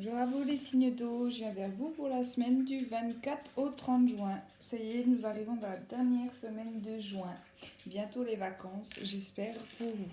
Bonjour à vous les signes d'eau, je viens vers vous pour la semaine du 24 au 30 juin. Ça y est, nous arrivons dans la dernière semaine de juin. Bientôt les vacances, j'espère pour vous.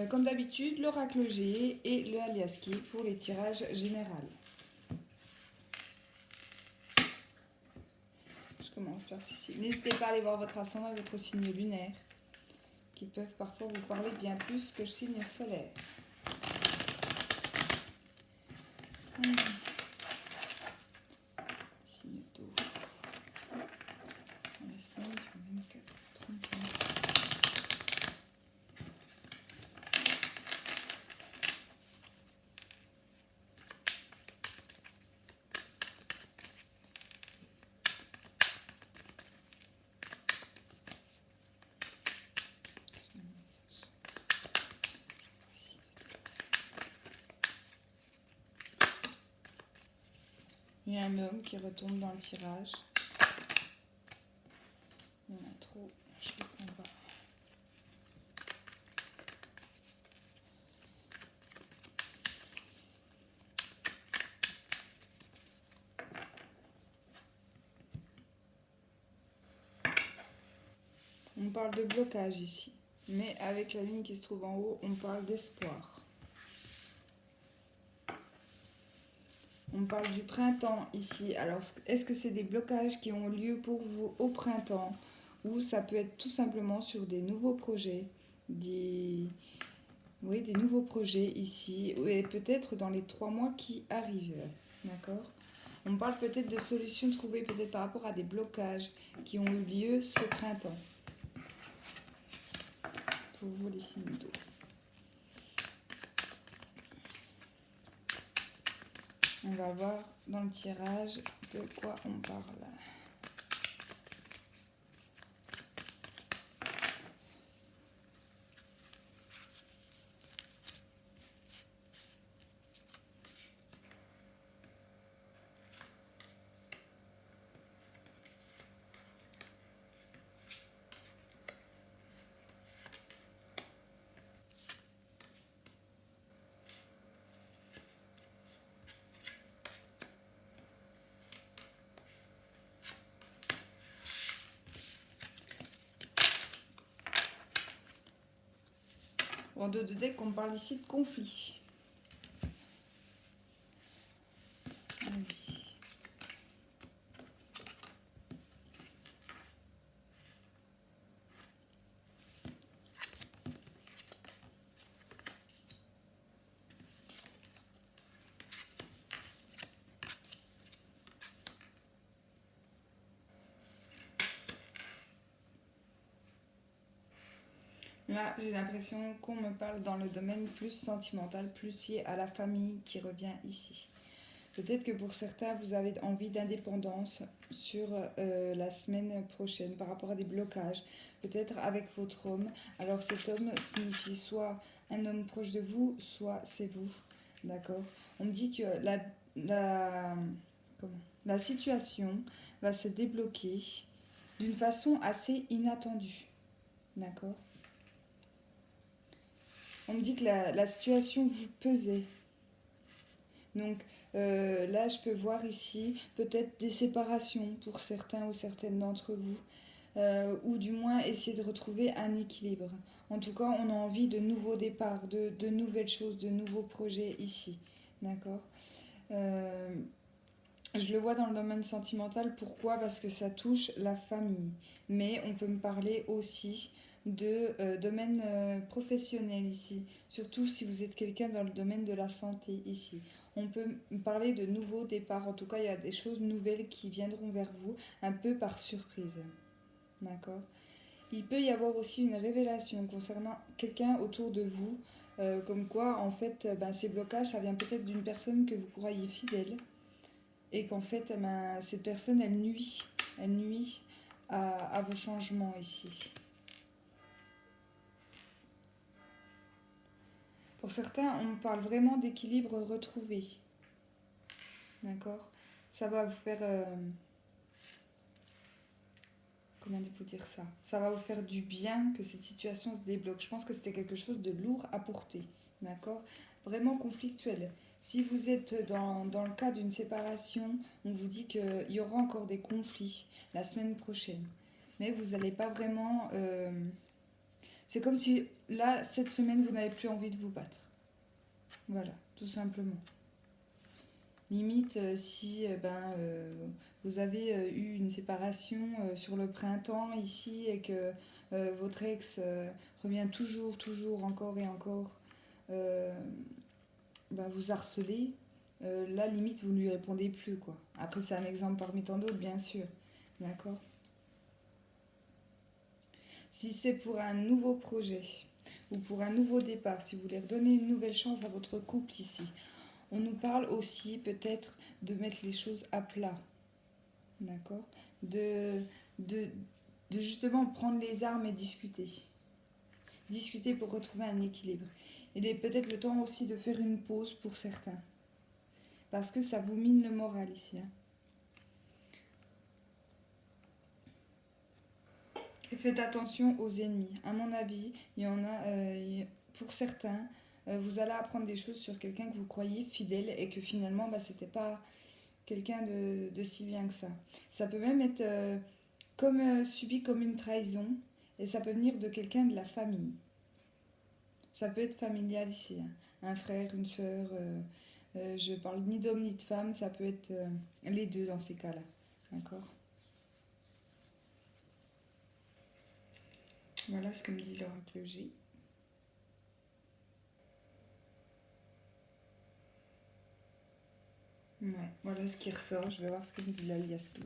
Comme d'habitude, l'oracle G et le alias Key pour les tirages généraux. Je commence par ceci. N'hésitez pas à aller voir votre ascendant et votre signe lunaire, qui peuvent parfois vous parler bien plus que le signe solaire. Signe d'eau. La semaine du 24 au 31. Il y a un homme qui retombe dans le tirage. Il y en a trop, je ne les prends pas. On parle de blocage ici, mais avec la ligne qui se trouve en haut, on parle d'espoir. On parle du printemps ici. Alors, est-ce que c'est des blocages qui ont lieu pour vous au printemps, ou ça peut être tout simplement sur des nouveaux projets, des nouveaux projets ici, et peut-être dans les 3 mois qui arrivent, d'accord? On parle peut-être de solutions trouvées peut-être par rapport à des blocages qui ont eu lieu ce printemps. Pour vous les signes d'eau. On va voir dans le tirage de quoi on parle. En dos de deck, on parle ici de conflit. Allez. Là, j'ai l'impression qu'on me parle dans le domaine plus sentimental, plus lié à la famille qui revient ici. Peut-être que pour certains, vous avez envie d'indépendance sur la semaine prochaine par rapport à des blocages, peut-être avec votre homme. Alors cet homme signifie soit un homme proche de vous, soit c'est vous, d'accord? On me dit que la situation va se débloquer d'une façon assez inattendue, d'accord? On me dit que la situation vous pesait. Donc là, je peux voir ici peut-être des séparations pour certains ou certaines d'entre vous, ou du moins essayer de retrouver un équilibre. En tout cas, on a envie de nouveaux départs, de nouvelles choses, de nouveaux projets ici. D'accord? Je le vois dans le domaine sentimental. Pourquoi? Parce que ça touche la famille. Mais on peut me parler aussi de domaine professionnel ici. Surtout si vous êtes quelqu'un dans le domaine de la santé ici. On peut me parler de nouveaux départs. En tout cas, il y a des choses nouvelles qui viendront vers vous un peu par surprise. D'accord? Il peut y avoir aussi une révélation concernant quelqu'un autour de vous. Comme quoi, en fait, ces blocages, ça vient peut-être d'une personne que vous croyez fidèle. Et qu'en fait, cette personne, elle nuit à vos changements ici. Pour certains, on parle vraiment d'équilibre retrouvé. D'accord? Ça va vous faire... comment vous dire ça? Ça va vous faire du bien que cette situation se débloque. Je pense que c'était quelque chose de lourd à porter. D'accord? Vraiment conflictuel. Si vous êtes dans le cas d'une séparation, on vous dit qu'il y aura encore des conflits la semaine prochaine. Mais vous n'allez pas vraiment... c'est comme si, là, cette semaine, vous n'avez plus envie de vous battre. Voilà, tout simplement. Limite, si vous avez eu une séparation sur le printemps ici et que votre ex revient toujours, encore et encore vous harceler, là, limite, vous ne lui répondez plus, quoi. Après, c'est un exemple parmi tant d'autres, bien sûr. D'accord? Si c'est pour un nouveau projet ou pour un nouveau départ, si vous voulez redonner une nouvelle chance à votre couple ici, on nous parle aussi peut-être de mettre les choses à plat. D'accord? de, de, de justement prendre les armes et discuter. Discuter pour retrouver un équilibre. Il est peut-être le temps aussi de faire une pause pour certains. Parce que ça vous mine le moral ici. Hein. Et faites attention aux ennemis. À mon avis, il y en a, pour certains, vous allez apprendre des choses sur quelqu'un que vous croyez fidèle et que finalement, c'était pas quelqu'un de si bien que ça. Ça peut même être subi comme une trahison et ça peut venir de quelqu'un de la famille. Ça peut être familial ici. Hein. Un frère, une sœur, je parle ni d'homme ni de femme, ça peut être les deux dans ces cas-là. D'accord? Voilà ce que me dit l'oracle G. Ouais, voilà ce qui ressort. Je vais voir ce que me dit l'aliaski.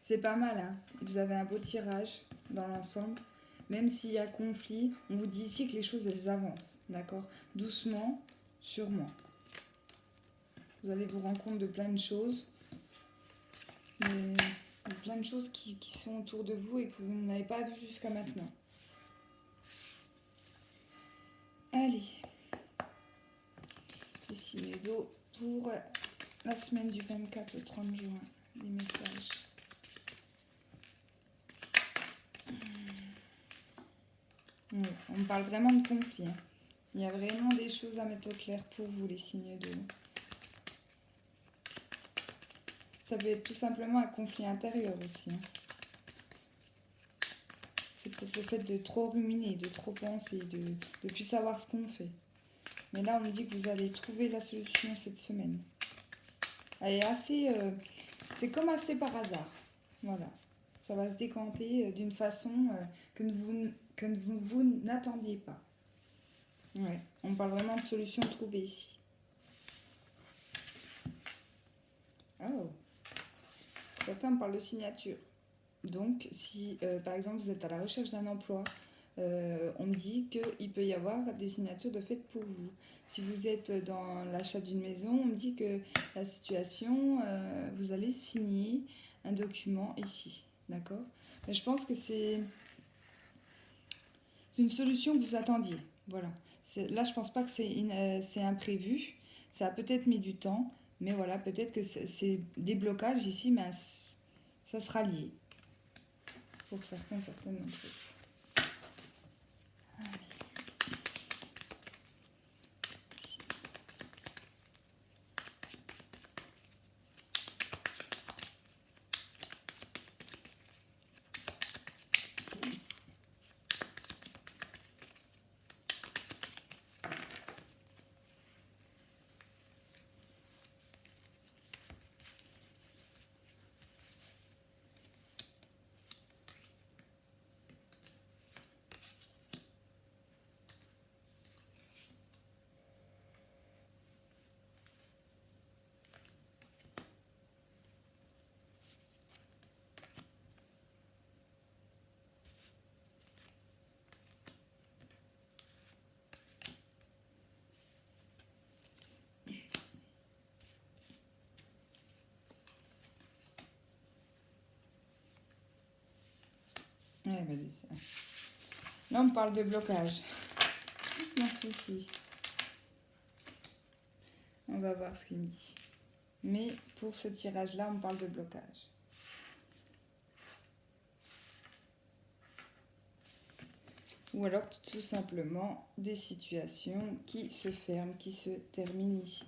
C'est pas mal, hein. Vous avez un beau tirage dans l'ensemble. Même s'il y a conflit, on vous dit ici que les choses, elles avancent. D'accord? Doucement, sûrement. Vous allez vous rendre compte de plein de choses. Mais plein de choses qui sont autour de vous et que vous n'avez pas vues jusqu'à maintenant. Allez. Ici, les dos pour la semaine du 24 au 30 juin. Les messages. Oui, on me parle vraiment de conflit. Hein. Il y a vraiment des choses à mettre au clair pour vous, les signes d'eau. Ça peut être tout simplement un conflit intérieur aussi. Hein. C'est peut-être le fait de trop ruminer, de trop penser, de ne plus savoir ce qu'on fait. Mais là, on me dit que vous allez trouver la solution cette semaine. Elle est assez... c'est comme assez par hasard. Voilà. Ça va se décanter d'une façon que vous n'attendiez pas. Ouais. On parle vraiment de solution trouvée ici. Oh. Certains me parlent de signature. Donc, si par exemple vous êtes à la recherche d'un emploi, on me dit qu'il peut y avoir des signatures de fait pour vous. Si vous êtes dans l'achat d'une maison, on me dit que la situation, vous allez signer un document ici. D'accord? Mais je pense que c'est une solution que vous attendiez. Voilà. Là, je pense pas que c'est imprévu. Ça a peut-être mis du temps, mais voilà, peut-être que c'est des blocages ici, mais ça sera lié. Pour certains, certaines d'entre eux. Ouais, vas-y. Là, on parle de blocage. Non souci. On va voir ce qu'il me dit. Mais pour ce tirage-là, on parle de blocage. Ou alors tout simplement des situations qui se ferment, qui se terminent ici.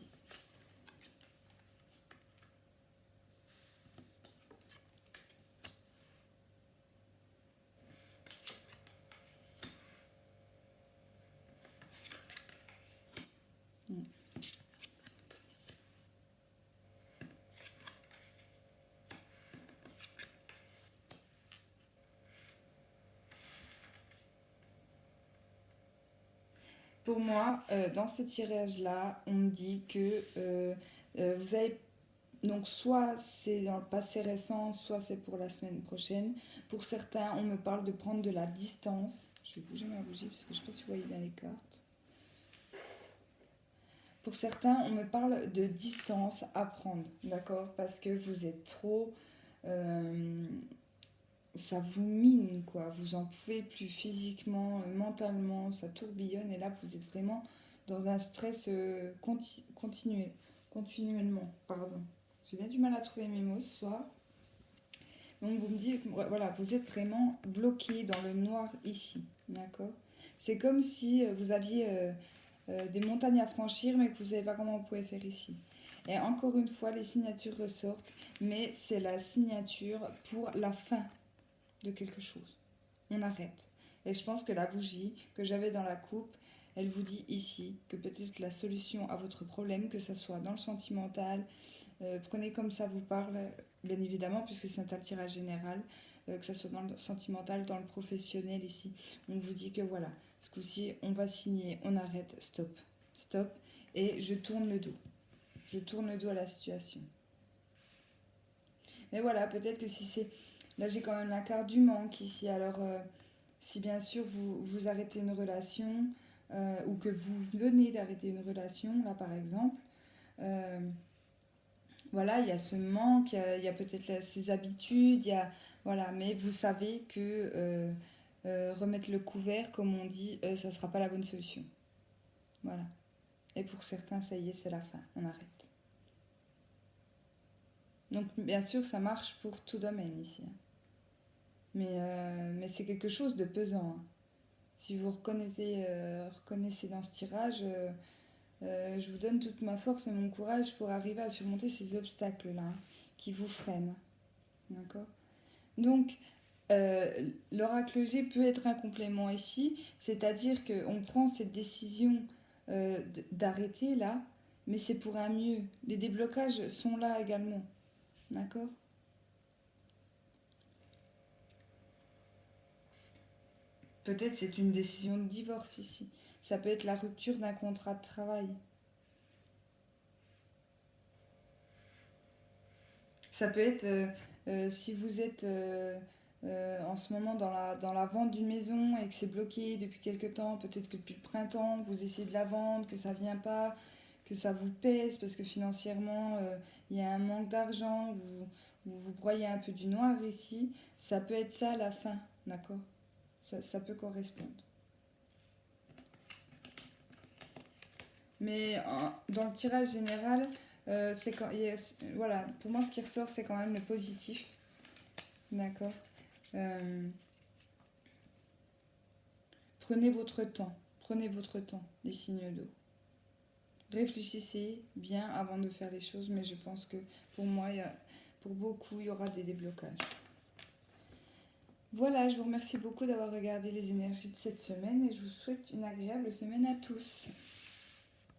Pour moi, dans ce tirage-là, on me dit que vous avez... Donc soit c'est dans le passé récent, soit c'est pour la semaine prochaine. Pour certains, on me parle de prendre de la distance. Je vais bouger ma bougie parce que je ne sais pas si vous voyez bien les cartes. Pour certains, on me parle de distance à prendre, d'accord? Parce que vous êtes trop... euh, ça vous mine, quoi. Vous en pouvez plus physiquement, mentalement, ça tourbillonne. Et là, vous êtes vraiment dans un stress continuellement. Pardon. J'ai bien du mal à trouver mes mots ce soir. Donc, vous me dites, voilà, vous êtes vraiment bloqué dans le noir ici, d'accord? C'est comme si vous aviez des montagnes à franchir, mais que vous ne savez pas comment vous pouvez faire ici. Et encore une fois, les signatures ressortent, mais c'est la signature pour la fin de quelque chose. On arrête. Et je pense que la bougie que j'avais dans la coupe, elle vous dit ici que peut-être la solution à votre problème, que ce soit dans le sentimental, prenez comme ça vous parle, bien évidemment, puisque c'est un tirage général, que ce soit dans le sentimental, dans le professionnel ici. On vous dit que voilà, ce coup-ci, on va signer, on arrête, stop, stop, et je tourne le dos. Je tourne le dos à la situation. Mais voilà, peut-être que si c'est... Là, j'ai quand même la carte du manque ici. Alors, si bien sûr vous arrêtez une relation, ou que vous venez d'arrêter une relation, là par exemple, euh, voilà, il y a ce manque, il y a peut-être ces habitudes, il y a, voilà, mais vous savez que remettre le couvert, comme on dit, ça ne sera pas la bonne solution. Voilà. Et pour certains, ça y est, c'est la fin, on arrête. Donc, bien sûr, ça marche pour tout domaine ici, hein. Mais c'est quelque chose de pesant, hein. Si vous reconnaissez dans ce tirage, je vous donne toute ma force et mon courage pour arriver à surmonter ces obstacles-là, hein, qui vous freinent. D'accord? Donc, l'oracle G peut être un complément ici, c'est-à-dire qu'on prend cette décision d'arrêter là, mais c'est pour un mieux. Les déblocages sont là également. D'accord? Peut-être c'est une décision de divorce ici. Ça peut être la rupture d'un contrat de travail. Ça peut être si vous êtes en ce moment dans la vente d'une maison et que c'est bloqué depuis quelque temps, peut-être que depuis le printemps, vous essayez de la vendre, que ça ne vient pas, que ça vous pèse parce que financièrement, il y a un manque d'argent, vous broyez un peu du noir ici, ça peut être ça à la fin, d'accord? Ça peut correspondre. Mais dans le tirage général, c'est quand, voilà, pour moi, ce qui ressort, c'est quand même le positif. D'accord. Euh, prenez votre temps, les signes d'eau. Réfléchissez bien avant de faire les choses, mais je pense que pour moi, pour beaucoup, il y aura des déblocages. Voilà, je vous remercie beaucoup d'avoir regardé les énergies de cette semaine et je vous souhaite une agréable semaine à tous.